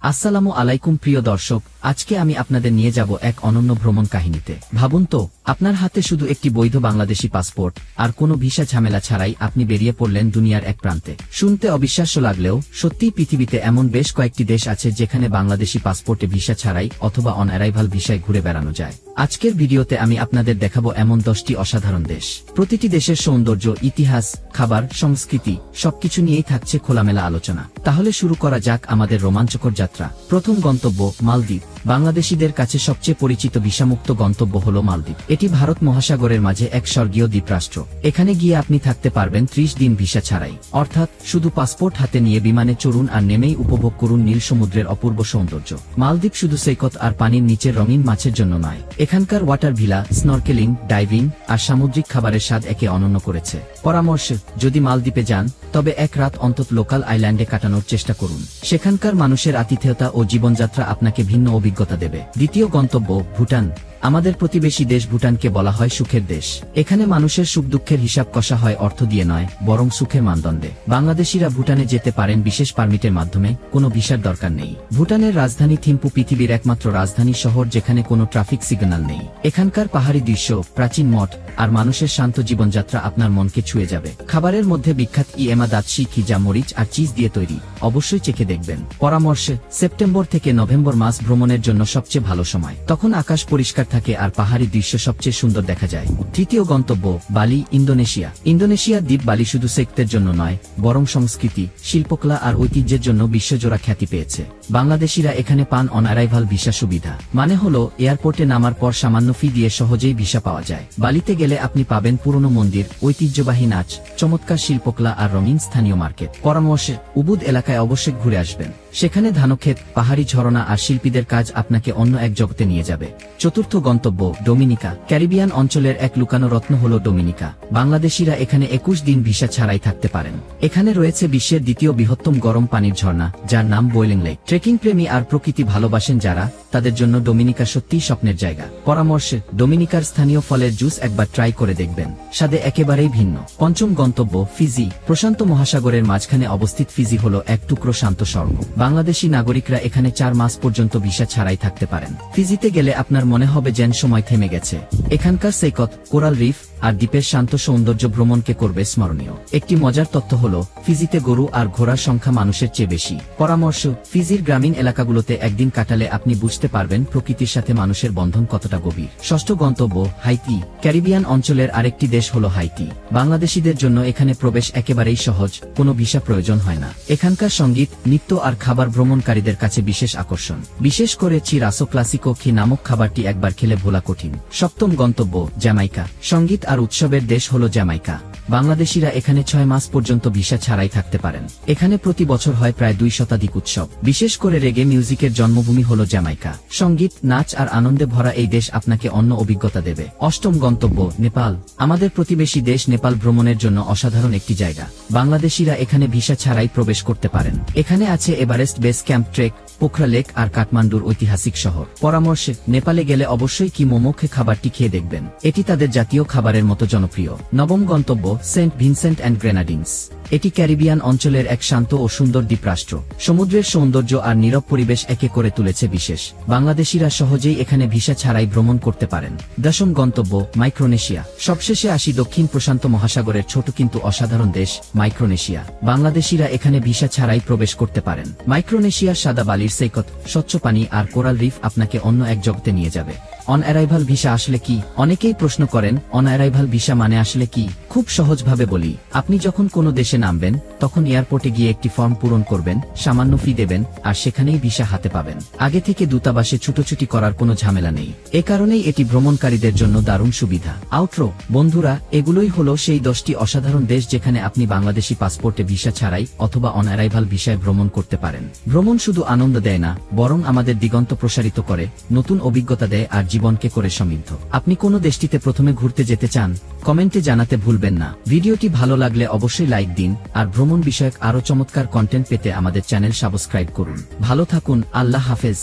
আসসালামু আলাইকুম প্রিয় দর্শক, আজকে আমি আপনাদের নিয়ে যাব এক অনন্য ভ্রমণ কাহিনীতে। ভাবুন তো, আপনার হাতে শুধু একটি বৈধ বাংলাদেশি পাসপোর্ট আর কোনো ভিসা ঝামেলা ছাড়াই আপনি বেরিয়ে পড়লেন দুনিয়ার এক প্রান্তে। শুনতে অবিশ্বাস্য লাগলেও সত্যিই পৃথিবীতে এমন বেশ কয়েকটি দেশ আছে যেখানে বাংলাদেশি পাসপোর্টে ভিসা ছাড়াই অথবা অন অ্যারাইভাল ভিসায় ঘুরে বেড়ানো যায়। আজকের ভিডিওতে আমি আপনাদের দেখাবো এমন 10টি অসাধারণ দেশ। প্রতিটি দেশের সৌন্দর্য, ইতিহাস, খাবার, সংস্কৃতি সবকিছু নিয়েই থাকছে খোলামেলা আলোচনা। তাহলে শুরু করা যাক আমাদের রোমাঞ্চকর যাত্রা। প্রথম গন্তব্য মালদ্বীপ। বাংলাদেশিদের কাছে সবচেয়ে পরিচিত ভিসামুক্ত গন্তব্য হল মালদ্বীপ। এটি ভারত মহাসাগরের মাঝে এক স্বর্গীয় দ্বীপরাষ্ট্র। এখানে গিয়ে আপনি থাকতে পারবেন 30 দিন ভিসা ছাড়াই, অর্থাৎ শুধু পাসপোর্ট হাতে নিয়ে বিমানে চড়ুন আর নেমেই উপভোগ করুন নীল সমুদ্রের অপূর্ব সৌন্দর্য। মালদ্বীপ শুধু সৈকত আর পানির নিচের রঙিন মাছের জন্য নয়, এখানকার ওয়াটার ভিলা, স্নরকেলিং, ডাইভিং আর সামুদ্রিক খাবারের স্বাদ একে অনন্য করেছে। পরামর্শ, যদি মালদ্বীপে যান তবে এক রাত অন্তত লোকাল আইল্যান্ডে কাটানোর চেষ্টা করুন। সেখানকার মানুষের আতিথেয়তা ও জীবনযাত্রা আপনাকে ভিন্ন অভিজ্ঞতা দেবে। দ্বিতীয় গন্তব্য ভুটান। আমাদের প্রতিবেশী দেশ ভুটানকে বলা হয় সুখের দেশ। এখানে মানুষের সুখ দুঃখের হিসাব কষা হয় অর্থ দিয়ে নয়, বরং সুখের মানদণ্ডে। বাংলাদেশিরা ভুটানে যেতে পারেন বিশেষ পারমিটের মাধ্যমে, কোনো ভিসার দরকার নেই। ভুটানের রাজধানী থিম্পু পৃথিবীর একমাত্র রাজধানী শহর যেখানে কোনো ট্রাফিক সিগন্যাল নেই। এখানকার পাহাড়ি দৃশ্য, প্রাচীন মঠ আর মানুষের শান্ত জীবনযাত্রা আপনার মনকে ছুঁয়ে যাবে। খাবারের মধ্যে বিখ্যাত ইয়েমা দাতশি খিজা মরিচ আর চিজ দিয়ে তৈরি, অবশ্যই চেখে দেখবেন। পরামর্শে, সেপ্টেম্বর থেকে নভেম্বর মাস ভ্রমণের জন্য সবচেয়ে ভালো সময়। তখন আকাশ পরিষ্কার থাকে আর পাহাড়ি দৃশ্য সবচেয়ে সুন্দর দেখা যায়। তৃতীয় গন্তব্য বালি, ইন্দোনেশিয়া। ইন্দোনেশিয়ার দ্বীপ বালি শুধু সেক্তের জন্য নয়, বরং সংস্কৃতি, শিল্পকলা আর ঐতিহ্যের জন্য বিশ্বজোড়া খ্যাতি পেয়েছে। বাংলাদেশিরা এখানে পান অন অ্যারাইভাল ভিসা সুবিধা। মানে হলো এয়ারপোর্টে নামার পর সামান্য ফি দিয়ে সহজেই ভিসা পাওয়া যায়। বালিতে গেলে আপনি পাবেন পুরনো মন্দির, ঐতিহ্যবাহী নাচ, চমৎকার শিল্পকলা আর রঙিন স্থানীয় মার্কেট। পরামর্শে, উবুদ এলাকায় অবশ্যই ঘুরে আসবেন। সেখানে ধানক্ষেত, পাহাড়ি ঝরনা আর শিল্পীদের কাজ আপনাকে অন্য এক জগতে নিয়ে যাবে। চতুর্থ গন্তব্য ডোমিনিকা। ক্যারিবিয়ান অঞ্চলের এক লুকানো রত্ন হল ডোমিনিকা। বাংলাদেশিরা এখানে 21 দিন ভিসা ছাড়াই থাকতে পারেন। এখানে রয়েছে বিশ্বের দ্বিতীয় বৃহত্তম গরম পানির ঝর্ণা, যার নাম বোইলিং লেক। ট্রেকিং প্রেমী আর প্রকৃতি ভালোবাসেন যারা, তাদের জন্য ডোমিনিকা সত্যিই স্বপ্নের জায়গা। পরামর্শে, ডোমিনিকার স্থানীয় ফলের জুস একবার ট্রাই করে দেখবেন, স্বাদে একেবারেই ভিন্ন। পঞ্চম গন্তব্য ফিজি। প্রশান্ত মহাসাগরের মাঝখানে অবস্থিত ফিজি হল এক টুকরো শান্ত স্বর্গ। বাংলাদেশি নাগরিকরা এখানে 4 মাস পর্যন্ত ভিসা ছাড়াই থাকতে পারেন। ফিজিতে গেলে আপনার মনে হবে যেন সময় থেমে গেছে। এখানকার সৈকত, কোরাল রিফ আর দ্বীপের শান্ত সৌন্দর্য ভ্রমণকে করবে স্মরণীয়। একটি মজার তথ্য হল ফিজিতে গরু আর ঘোড়ার সংখ্যা মানুষের চেয়ে বেশি। পরামর্শ, ফিজির গ্রামীণ এলাকাগুলোতে একদিন কাটালে আপনি বুঝতে পারবেন প্রকৃতির সাথে মানুষের বন্ধন কতটা গভীর। ষষ্ঠ গন্তব্য হাইতি। ক্যারিবিয়ান অঞ্চলের আরেকটি দেশ হল হাইতি। বাংলাদেশিদের জন্য এখানে প্রবেশ একেবারেই সহজ, কোনো ভিসা প্রয়োজন হয় না। এখানকার সঙ্গীত, নৃত্য আর খাবার ভ্রমণকারীদের কাছে বিশেষ আকর্ষণ। বিশেষ করে চিরাসো ক্লাসিকো খি নামক খাবারটি একবার খেলে ভোলা কঠিন। সপ্তম গন্তব্য জ্যামাইকা। সঙ্গীত আর উৎসবের দেশ হল জ্যামাইকা। বাংলাদেশিরা এখানে 6 মাস পর্যন্ত ভিসা ছাড়াই থাকতে পারেন। এখানে প্রতি বছর হয় প্রায় 2 শতাধিক উৎসব। বিশেষ করে রেগে মিউজিকের জন্মভূমি হল জ্যামাইকা। সঙ্গীত, নাচ আর আনন্দে ভরা এই দেশ আপনাকে অন্য অভিজ্ঞতা দেবে। অষ্টম গন্তব্য নেপাল। আমাদের প্রতিবেশী দেশ নেপাল ভ্রমণের জন্য অসাধারণ একটি জায়গা। বাংলাদেশিরা এখানে ভিসা ছাড়াই প্রবেশ করতে পারেন। এখানে আছে Everest base camp trek, Pokhara lake আর কাঠমান্ডুর ঐতিহাসিক শহর। পরামর্শে, নেপালে গেলে অবশ্যই কি মোমোখে খাবারটি খেয়ে দেখবেন, এটি তাদের জাতীয় খাবারের মতো জনপ্রিয়। নবম গন্তব্য সেন্ট ভিনসেন্ট অ্যান্ড গ্রেনাডিনস। এটি ক্যারিবিয়ান অঞ্চলের এক শান্ত ও সুন্দর দ্বীপরাষ্ট্র। সমুদ্রের সৌন্দর্য আর নীরব পরিবেশ একে করে তুলেছে বিশেষ। বাংলাদেশিরা সহজেই এখানে ভিসা ছাড়াই ভ্রমণ করতে পারেন। দশম গন্তব্য মাইক্রোনেশিয়া। সবশেষে আসি দক্ষিণ প্রশান্ত মহাসাগরের ছোট কিন্তু অসাধারণ দেশ মাইক্রোনেশিয়া। বাংলাদেশিরা এখানে ভিসা ছাড়াই প্রবেশ করতে পারেন। মাইক্রোনেশিয়ার সাদা বালির সৈকত, স্বচ্ছ পানি আর কোরাল রিফ আপনাকে অন্য এক জগতে নিয়ে যাবে। অন অ্যারাইভাল ভিসা আসলে কি? অনেকেই প্রশ্ন করেন অন অ্যারাইভাল ভিসা মানে আসলে কি। খুব সহজভাবে বলি, আপনি যখন কোনো দেশে নামবেন তখন এয়ারপোর্টে গিয়ে একটি ফর্ম পূরণ করবেন, সামান্য ফি দেবেন আর সেখানেই ভিসা হাতে পাবেন। আগে থেকে দূতাবাসে ছুটোছুটি করার কোনো ঝামেলা নেই। এ কারণেই এটি ভ্রমণকারীদের জন্য দারুণ সুবিধা। আউটরো। বন্ধুরা, এগুলোই হলো সেই 10টি অসাধারণ দেশ যেখানে আপনি বাংলাদেশি পাসপোর্টে ভিসা ছাড়াই অথবা অন অ্যারাইভাল ভিসায় ভ্রমণ করতে পারেন। ভ্রমণ শুধু আনন্দ দেয় না, বরং আমাদের দিগন্ত প্রসারিত করে, নতুন অভিজ্ঞতা দেয় আর জীবনকে করে সমৃদ্ধ। আপনি কোন দেশটিতে প্রথমে ঘুরতে যেতে চান, কমেন্টে জানাতে ভুলবেন না। ভিডিওটি ভালো লাগলে অবশ্যই লাইক দিন আর ভ্রমণ বিষয়ক আরো চমৎকার কন্টেন্ট পেতে আমাদের চ্যানেল সাবস্ক্রাইব করুন। ভালো থাকুন, আল্লাহ হাফেজ।